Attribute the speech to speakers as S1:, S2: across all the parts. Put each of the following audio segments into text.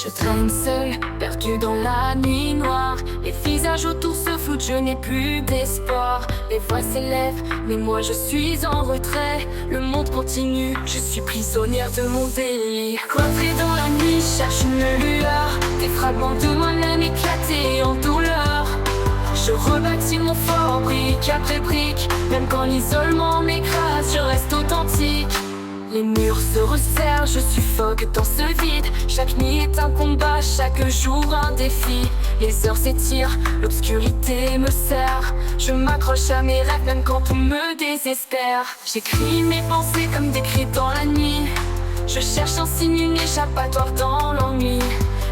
S1: Je traîne seul, perdu dans la nuit noire. Les visages autour se floutent, je n'ai plus d'espoir. Les voix s'élèvent, mais moi je suis en retrait. Le monde continue, je suis prisonnière de mon délire. Cloîtrée dans la nuit, cherche une lueur. Des fragments de moi-même éclatés en douleur. Je rebâtis mon fort, brique après brique. Même quand l'isolement m'écrase, je reste authentique. Les murs se resserrent, je suffoque dans ce vide. Chaque nuit est un combat, chaque jour un défi. Les heures s'étirent, l'obscurité me serre. Je m'accroche à mes rêves même quand on me désespère. J'écris mes pensées comme des cris dans la nuit. Je cherche un signe, une échappatoire dans l'ennui.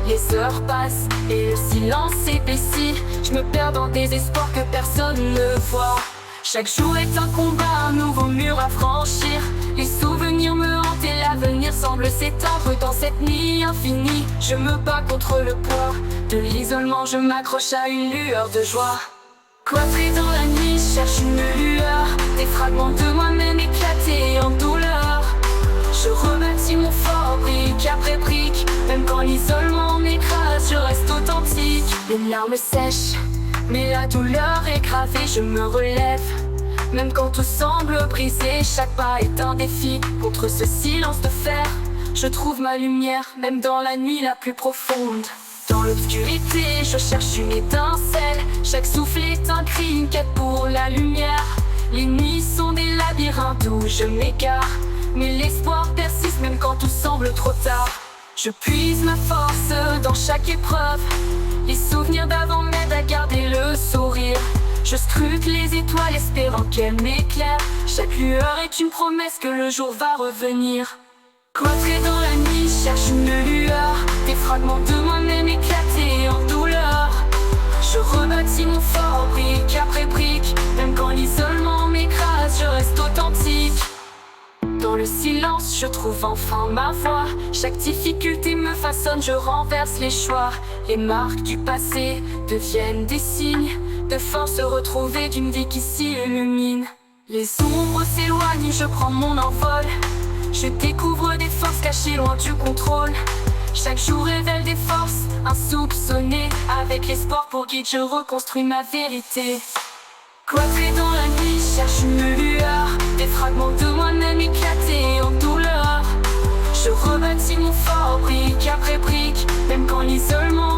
S1: Les heures passent et le silence s'épaissit. Je me perds dans des espoirs que personne ne voit. Chaque jour est un combat, un nouveau mur à franchir. Les souvenirs me hantent et l'avenir semble s'étendre dans cette nuit infinie. Je me bats contre le poids de l'isolement, je m'accroche à une lueur de joie. Cloîtrée dans la nuit, cherche une lueur. Des fragments de moi-même éclatés en douleur. Je rebâtis mon fort, brique après brique. Même quand l'isolement m'écrase, je reste authentique. Les larmes sèchent, mais la douleur est gravée, je me relève. Même quand tout semble brisé, chaque pas est un défi. Contre ce silence de fer, je trouve ma lumière, même dans la nuit la plus profonde. Dans l'obscurité, je cherche une étincelle. Chaque souffle est un cri, une quête pour la lumière. Les nuits sont des labyrinthes où je m'égare. Mais l'espoir persiste même quand tout semble trop tard. Je puise ma force dans chaque épreuve. Les souvenirs d'avant m'aident à garder le sourire. Je scrute les étoiles espérant qu'elles m'éclairent. Chaque lueur est une promesse que le jour va revenir. Cloîtrée dans la nuit, cherche une lueur. Des fragments de moi-même éclatés en douleur. Je rebâtis mon fort, brique après brique. Même quand l'isolement m'écrase, je reste authentique. Dans le silence, je trouve enfin ma voix. Chaque difficulté me façonne, je renverse les choix. Les marques du passé deviennent des signes de force retrouvée d'une vie qui s'illumine. Les ombres s'éloignent, je prends mon envol. Je découvre des forces cachées loin du contrôle. Chaque jour révèle des forces insoupçonnées. Avec l'espoir pour guide, je reconstruis ma vérité. Cloîtrée dans la nuit, cherche une lueur. Des fragments de moi-même éclatés en douleur. Je rebâtis mon fort, brique après brique. Même quand l'isolement